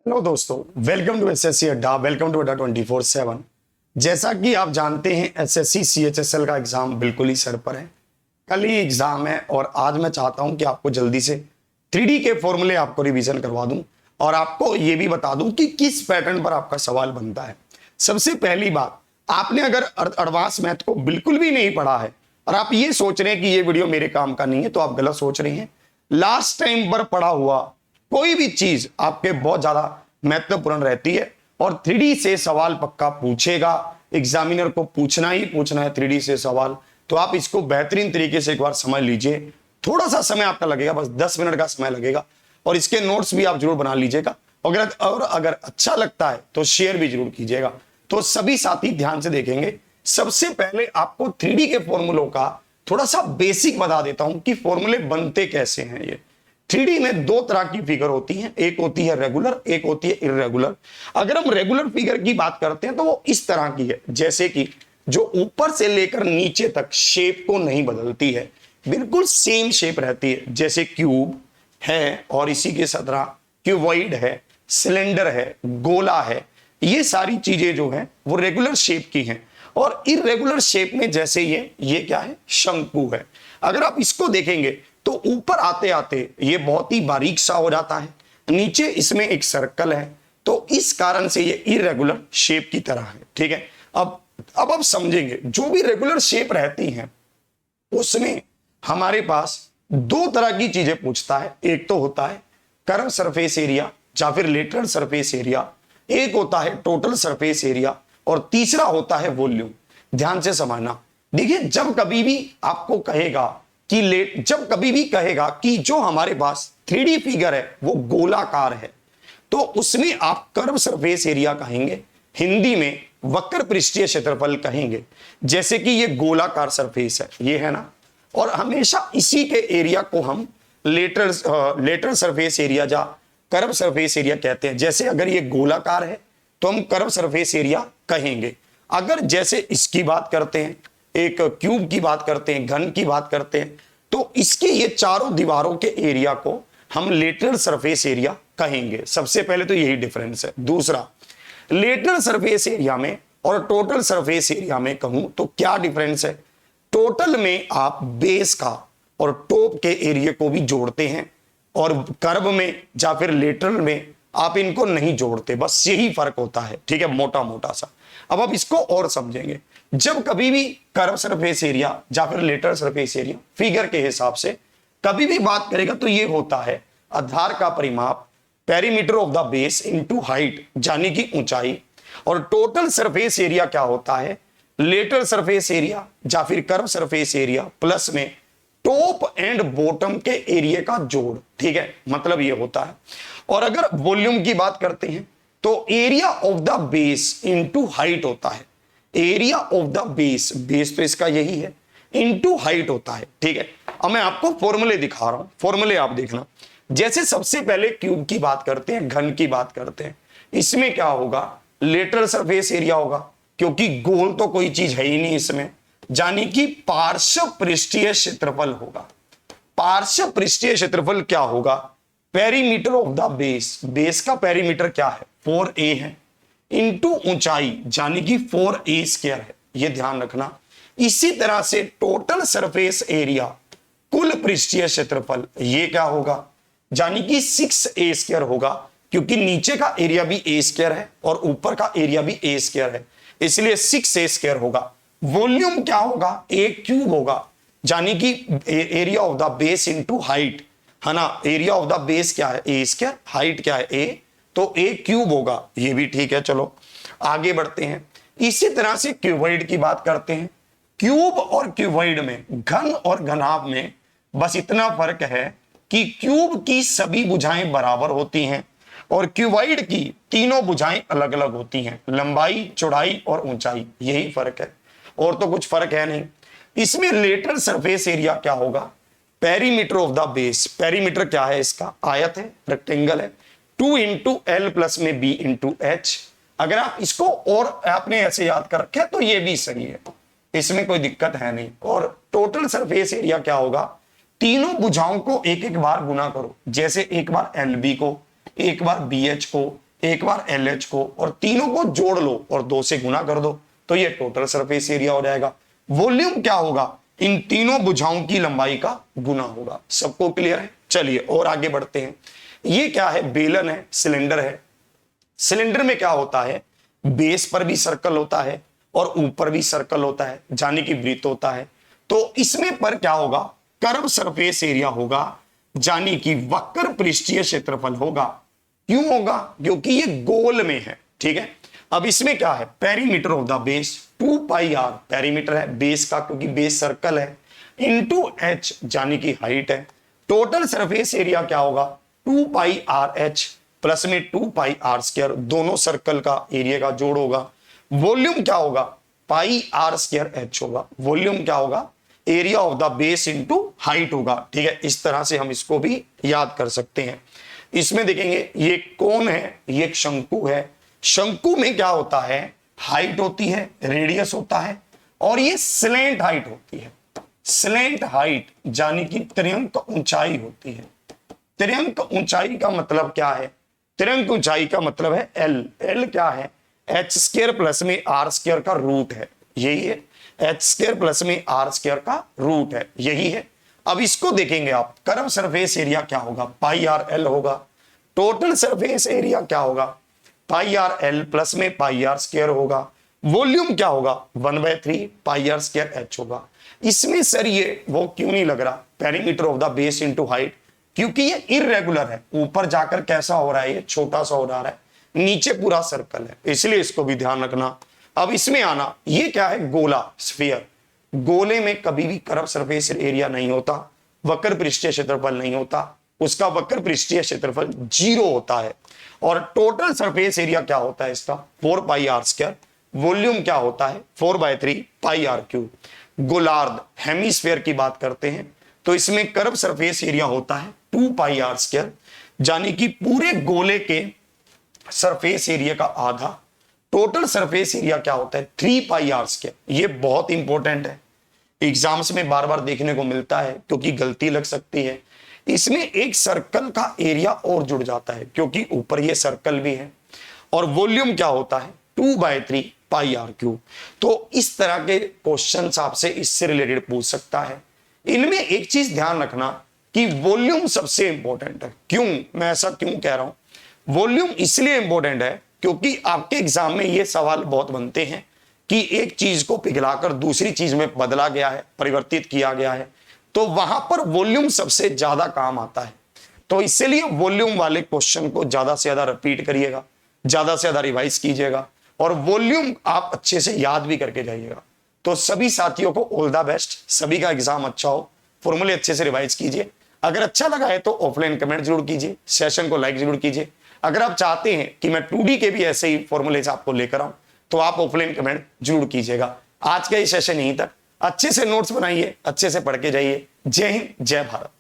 Hello दोस्तों, welcome to SSC अड्डा। Welcome to अड्डा 24/7। जैसा कि आप जानते हैं, एसएससी सीएचएसएल का एग्जाम बिल्कुल ही सर पर है। कल ही एग्जाम है और आज मैं चाहता हूं कि आपको जल्दी से 3D के फॉर्मूले आपको रिवीजन करवा दूं और आपको यह भी बता दूं कि किस पैटर्न पर आपका सवाल बनता है। सबसे पहली बात, आपने अगर एडवांस मैथ को बिल्कुल भी नहीं पढ़ा है और आप ये सोच रहे हैं कि ये वीडियो मेरे काम का नहीं है, तो आप गलत सोच रहे हैं। लास्ट टाइम पर पढ़ा हुआ कोई भी चीज आपके बहुत ज्यादा महत्वपूर्ण रहती है और 3D से सवाल पक्का पूछेगा। एग्जामिनर को पूछना ही पूछना है 3D से सवाल, तो आप इसको बेहतरीन तरीके से एक बार समझ लीजिए। थोड़ा सा समय आपका लगेगा, बस 10 मिनट का समय लगेगा और इसके नोट्स भी आप जरूर बना लीजिएगा। अगर अच्छा लगता है तो शेयर भी जरूर कीजिएगा। तो सभी साथी ध्यान से देखेंगे। सबसे पहले आपको 3D के फॉर्मूलों का थोड़ा सा बेसिक बता देता हूं कि फॉर्मूले बनते कैसे हैं। ये 3D में दो तरह की फिगर होती हैं, एक होती है रेगुलर, एक होती है इर्रेगुलर। अगर हम रेगुलर फिगर की बात करते हैं तो वो इस तरह की है, जैसे कि जो ऊपर से लेकर नीचे तक शेप को नहीं बदलती है, बिल्कुल सेम शेप रहती है। जैसे क्यूब है और इसी के तरह क्यूबॉइड है, सिलेंडर है, गोला है, ये सारी चीजें जो है वो रेगुलर शेप की हैं। और इर्रेगुलर शेप में जैसे ये क्या है, शंकु है। अगर आप इसको देखेंगे तो ऊपर आते आते ये बहुत ही बारीक सा हो जाता है, नीचे इसमें एक सर्कल है, तो इस कारण से ये इरेगुलर शेप की तरह है। ठीक है, अब आप समझेंगे। जो भी रेगुलर शेप रहती हैं उसमें हमारे पास दो तरह की चीजें पूछता है। एक तो होता है कर्व सरफेस एरिया या फिर लेटरल सरफेस एरिया, एक होता है टोटल सरफेस एरिया और तीसरा होता है वॉल्यूम। ध्यान से समझना। देखिए, जब कभी भी आपको कहेगा जब कभी भी कहेगा कि जो हमारे पास 3D फिगर है वो गोलाकार है, तो उसमें आप कर्व सरफेस एरिया कहेंगे, हिंदी में वक्र पृष्ठीय क्षेत्रफल कहेंगे। जैसे कि ये गोलाकार सरफेस है, ये है ना, और हमेशा इसी के एरिया को हम लेटरल सरफेस एरिया या कर्व सरफेस एरिया कहते हैं। जैसे अगर ये गोलाकार है तो हम कर्व सरफेस एरिया कहेंगे। अगर जैसे इसकी बात करते हैं, एक क्यूब की बात करते हैं, घन की बात करते हैं, तो इसके ये चारों दीवारों के एरिया को हम लेटरल सरफेस एरिया कहेंगे। सबसे पहले तो यही डिफरेंस है। दूसरा, लेटरल सरफेस एरिया में और टोटल सरफेस एरिया में कहूं तो क्या डिफरेंस है। टोटल में आप बेस का और टॉप के एरिया को भी जोड़ते हैं और कर्व में या फिर लेटरल में आप इनको नहीं जोड़ते, बस यही फर्क होता है। ठीक है, मोटा मोटा सा। अब आप इसको और समझेंगे। जब कभी भी कर्व सरफेस एरिया या फिर लेटरल सरफेस एरिया फिगर के हिसाब से कभी भी बात करेगा तो ये होता है आधार का परिमाप, perimeter of the base into height, यानी कि ऊंचाई। और टोटल सरफेस एरिया क्या होता है, लेटरल सरफेस एरिया या फिर कर्व सरफेस एरिया प्लस में टॉप एंड बॉटम के एरिया का जोड़। ठीक है, मतलब ये होता है। और अगर वॉल्यूम की बात करते हैं तो area of the base into height होता है। Area of the base, base तो इसका यही है, इनटू हाइट होता है। ठीक है, अब मैं आपको फॉर्मूले दिखा रहा हूं, फॉर्मूले आप देखना। जैसे सबसे पहले क्यूब की बात करते हैं, घन की बात करते हैं, इसमें क्या होगा, लेटरल सरफेस एरिया होगा, क्योंकि गोल तो कोई चीज है ही नहीं इसमें, यानी कि पार्श्व पृष्ठीय क्षेत्रफल होगा। पार्श्व पृष्ठीय क्षेत्रफल क्या होगा, perimeter of the base, base का पेरीमीटर क्या है, 4a है, इनटू ऊंचाई यानी कि 4a स्क्वायर है, ये ध्यान रखना। इसी तरह से टोटल सरफेस एरिया, कुल पृष्ठीय क्षेत्रफल, ये क्या होगा, यानी कि 6a स्क्वायर होगा, क्योंकि नीचे का एरिया भी a स्क्वायर है और ऊपर का एरिया भी a स्क्वायर है, इसलिए 6a स्क्वायर होगा। वॉल्यूम क्या होगा, a क्यूब होगा, यानी कि area of the base into height, है ना। एरिया ऑफ द बेस क्या है, a स्क्वायर, हाइट क्या है a, तो a क्यूब होगा, ये भी ठीक है। चलो आगे बढ़ते हैं। इसी तरह से क्यूबॉइड की बात करते हैं। क्यूब और क्यूबॉइड में, घन और घनाभ में बस इतना फर्क है कि क्यूब की सभी भुजाएं बराबर होती हैं और क्यूबॉइड की तीनों भुजाएं अलग अलग होती हैं, लंबाई, चौड़ाई और ऊंचाई, यही फर्क है, और तो कुछ फर्क है नहीं। इसमें लेटरल सरफेस एरिया क्या होगा, perimeter of the base, perimeter क्या है इसका, आयत है, रेक्टेंगल है, 2 इंटू एल प्लस में बी इंटू एच। अगर आप इसको और आपने ऐसे याद कर रखे तो ये भी सही है, इसमें कोई दिक्कत है नहीं। और टोटल सरफेस एरिया क्या होगा, तीनों भुजाओं को एक एक बार गुना करो, जैसे एक बार एल बी को, एक बार बी एच को, एक बार LH को, और तीनों को जोड़ लो और 2 से गुना कर दो, तो ये टोटल सरफेस एरिया हो जाएगा। वॉल्यूम क्या होगा, इन तीनों भुजाओं की लंबाई का गुना होगा। सबको क्लियर है? चलिए और आगे बढ़ते हैं। ये क्या है, बेलन है, सिलेंडर है। सिलेंडर में क्या होता है, बेस पर भी सर्कल होता है और ऊपर भी सर्कल होता है, यानी कि वृत्त होता है। तो इसमें पर क्या होगा, कर्व सरफेस एरिया होगा, यानी कि वक्र पृष्ठीय क्षेत्रफल होगा। क्यों होगा, क्योंकि ये गोल में है। ठीक है, अब इसमें क्या है, perimeter of the base 2 pi r, perimeter है बेस का क्योंकि बेस सर्कल है, इंटू एच यानी कि हाइट है। टोटल सरफेस एरिया क्या होगा, 2 पाई आर एच प्लस में 2 पाई आर स्क्वायर, दोनों सर्कल का एरिया का जोड़ होगा। वॉल्यूम क्या होगा, पाई आर स्क्वायर एच होगा। वॉल्यूम क्या होगा, area of the base into height होगा। ठीक है, इस तरह से हम इसको भी याद कर सकते हैं। इसमें देखेंगे ये कोण है, ये एक शंकु है। शंकु में क्या होता है, हाइट होती है, रेडियस होता है, और ये स्लेंट हाइट होती है। स्लेंट हाइट यानी कि त्रियंक ऊंचाई होती है। त्रियंक ऊंचाई का मतलब क्या है, त्रियंक ऊंचाई का मतलब है एल। एल क्या है, एच स्क्वायर प्लस में आर स्क्वायर का रूट है, यही है। एच स्क्वायर प्लस में आर स्क्वायर का रूट है, यही है। अब इसको देखेंगे आप, कर्व सरफेस एरिया क्या होगा, पाई आर एल होगा। टोटल सरफेस एरिया क्या होगा, पाई आर एल प्लस में पाई आर स्क्वायर होगा। वॉल्यूम क्या होगा, 1/3 पाई आर स्क्वायर एच होगा। इसमें सर ये वो क्यों नहीं लग रहा, perimeter of the base into height, क्योंकि ये इररेगुलर है। ऊपर जाकर कैसा हो रहा है, ये छोटा सा हो रहा है, नीचे पूरा सर्कल है, इसलिए इसको भी ध्यान रखना। अब इसमें आना, ये क्या है, गोला, स्फीयर। गोले में कभी भी कर्व सरफेस एरिया नहीं होता, वक्र पृष्ठीय क्षेत्रफल नहीं होता, उसका वक्र पृष्ठीय क्षेत्रफल 0 होता है। और टोटल सरफेस एरिया क्या होता है इसका, 4 पाई आर स्क्वायर। वॉल्यूम क्या होता है, 4/3 पाई आर क्यूब। गोलार्ध हेमिस्फीयर की बात करते हैं तो इसमें कर्व सरफेस एरिया होता है 2 पाई आर स्क्वायर, यानी कि पूरे गोले के सरफेस एरिया का आधा। टोटल सरफेस एरिया क्या होता है, 3 पाई आर स्क्वायर। ये बहुत इंपॉर्टेंट है, एग्जाम्स में बार बार देखने को मिलता है क्योंकि गलती लग सकती है। इसमें एक सर्कल का एरिया और जुड़ जाता है क्योंकि ऊपर ये सर्कल भी है। और वॉल्यूम क्या होता है, 2/3 पाई आर क्यूब। तो इस तरह के क्वेश्चंस आपसे इससे रिलेटेड पूछ सकता है। इनमें एक चीज ध्यान रखना कि वॉल्यूम सबसे इंपॉर्टेंट है। क्यों, मैं ऐसा क्यों कह रहा हूं, वॉल्यूम इसलिए इंपॉर्टेंट है क्योंकि आपके एग्जाम में ये सवाल बहुत बनते हैं कि एक चीज को पिघलाकर दूसरी चीज में बदला गया है, परिवर्तित किया गया है, तो वहां पर वॉल्यूम सबसे ज्यादा काम आता है। तो इसलिए वॉल्यूम वाले क्वेश्चन को ज्यादा से ज्यादा रिपीट करिएगा, ज्यादा से ज्यादा रिवाइज कीजिएगा, और वॉल्यूम आप अच्छे से याद भी करके जाइएगा। तो सभी साथियों को ऑल द बेस्ट, सभी का एग्जाम अच्छा हो, फॉर्मूले अच्छे से रिवाइज कीजिए। अगर अच्छा लगा है तो ऑफलाइन कमेंट जरूर कीजिए, सेशन को लाइक जरूर कीजिए। अगर आप चाहते हैं कि मैं 2D के भी ऐसे ही फॉर्मूले आपको लेकर आऊं तो आप ऑफलाइन कमेंट जरूर कीजिएगा। आज का ये सेशन यहीं तक, अच्छे से नोट्स बनाइए, अच्छे से पढ़ के जाइए। जय हिंद, जय भारत।